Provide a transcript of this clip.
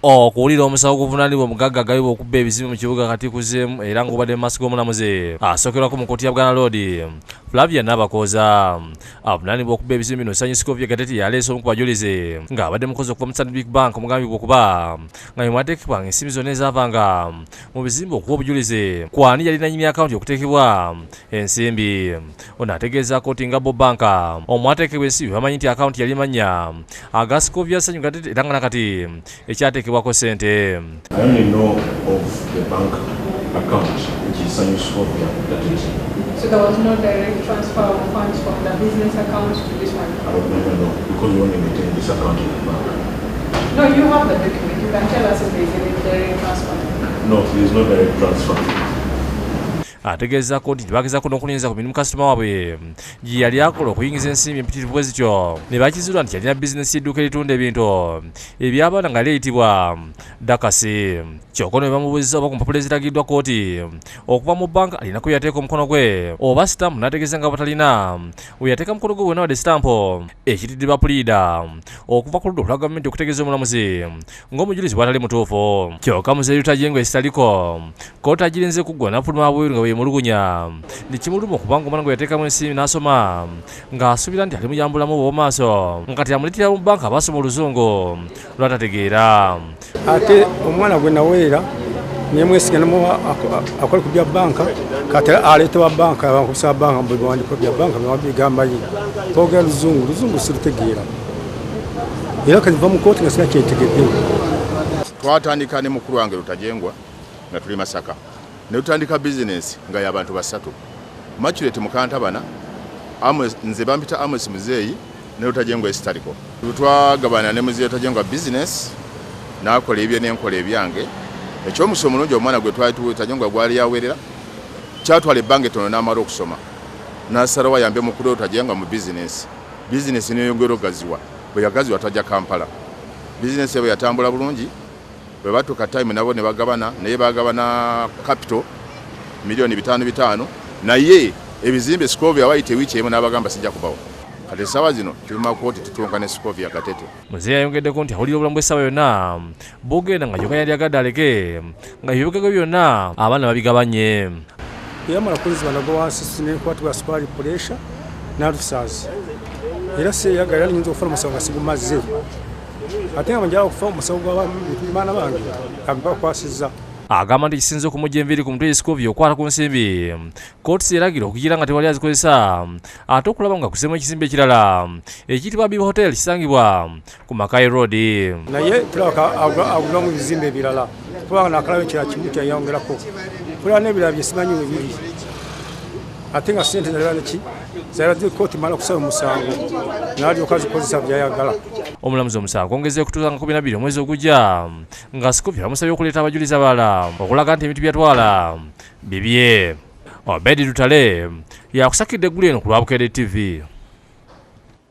Okuwulira omusawo guvunaanibwa omugagga agabibwa okubba ebizimbe mu kibuga kati kuzeemu era ng'obadde mu maaso g'omulamuzi asookerwako mu kkooti ya Buganda Road Flavia Nabakooza avunaanibwa okubba ebizimbe bino Ssanyu Scovia Gatete yaleese omu ku bajulizi ng'abadde mukozi okuva mu Standard Bank Bank omugambibwa okuba nga bwe mwateekebwa ensimbi zonna ezaavanga mu bizimbe okuwa obujulizi kwani yalina nnyini akawunti okuteekebwa ensimbi. Ono ategeeza kkooti nga Bob Bank omwateekebwa ensimbi bamanyi nti akawunti yali mannya aga Scovia Ssanyu Gatete era nga nakati ekyateekebwako ssente. I only know of the bank account which is Ssanyu Scovia Gatete. So there was no direct transfer of funds from the business account to this one? No, because we only maintain this account in the bank. No, you have the document. You can tell us if there is any direct transfer. No, there is no direct transfer. Ategeeza kkooti nti bagezaako n'okulinza ku mirimu kasitoma waabwe gye yali akola okuyingiza ensimbi empitirivu bwe zityo ne bakizuula nti yalina bizinesi y'edduuka eritunda ebintu eby'abaana nga lyeyitibwa Dakasi. Kyokka ne bamubuuziza oba ku mpapula eziragiddwa kkooti okuva mu bbanka alina ku yateeka omukono gwe oba sitampu n'ategeeza nga batalina we yateeka mukono gwe wonna wadde sitampu ekitidde bapuliida okuva ku ludda olwa gavumenti okutegeeza omulamuzi ng'omujulizi bw'atali mutuufu. Kyokka muzeeyi Rutajengo esitaliko kkooti agirinze kuggwa n'afuluma bweru nga yemulugunya nikimuluma okubanga omwana gwe yateekamu ensimbi n'asoma ng'asuubira nti ali muyambulamu bw'omaaso nga kati amuleetera mu bbanka abaasoma oluzungu lw'atategeera. Ate omwana gwe naweera nemwesiga akole ku bya banka kati aleetebwa banka abankusaba banka bwe biwandiiko bya banka bigamba ye twogera luzungu sirutegeera era kati va mu kooti nga sina kyentegedde. Twatandika ne mukulu wange Rutajengwa nga tuli Masaka ne tutandika bizinesi nga y'abantu basatu Maculate Mukantabana nze bampita Amos Muzeeyi ne Rutajengwa esitaliko. Twagabana ne Muzeeyi Rutajengwa bizinesi n'akola ebye n'enkola ebyange. Ekyomusomo omulungi omwana gwe twali Rutajengwa gwali yaweerera kyatwala ebbanga ettono n'amala okusoma n'asalawo ayambe mukulu Rutajengwa mu bizinesi n'eyongera ogaziwa bwe yagaziwa tajja Kampala. Bizinesi bwe yatambula bulungi bwe batuuka time nabo ne bagabana naye bagabana capital milioni 5 naye ebizimbe Scovia wayite wiiki emu n'abagamba sijja kubawo. Kati essaawa zino tuli mu kkooti tutunka ne Scovia Gatete. Muzeeyi ayongeddeko nti awulira obulamu bw'essaawa yonna bugenda nga kyokka yali agadde aleke nga ebyobugagga byonna abaana babigabanye. Yamala kunziba nago wansi sinekwatibwa supaali puresha n'alusaazi era seyagala nyinza okufuna omusawo nga sigumaze ate nga njala okufa omusawo gw'abaana bange abibakwasizza. Agamba nti kisinze okumujja enviiri ku mutwe Scovia okwata ku nsimbi kkooti seeragira okugira nga tewali azikozesa ate okulaba nga kuseemu ekizimbe ekirala ekiyitibwa Biba Hotel kisangibwa ku Mackay Road. Naye tulaba agulamu ebizimbe ebirala kubanga nakalaba ekirala kimu kyayongerako kulaba n'ebirala bye simanyi we biri ate nga ssente zalaze kkooti mala okusaba omusango n'alyoka azikozesa byayagala. Omulamuzi omusango ongeze okutuuka nga 12 omwezi ogujja nga Scovia bamusabye okuleeta abajulizi abalala okulaga nti ebintu byatwala bibye. Obedi Lutale yakusakidde eggulu eno ku Lwabukedde TV.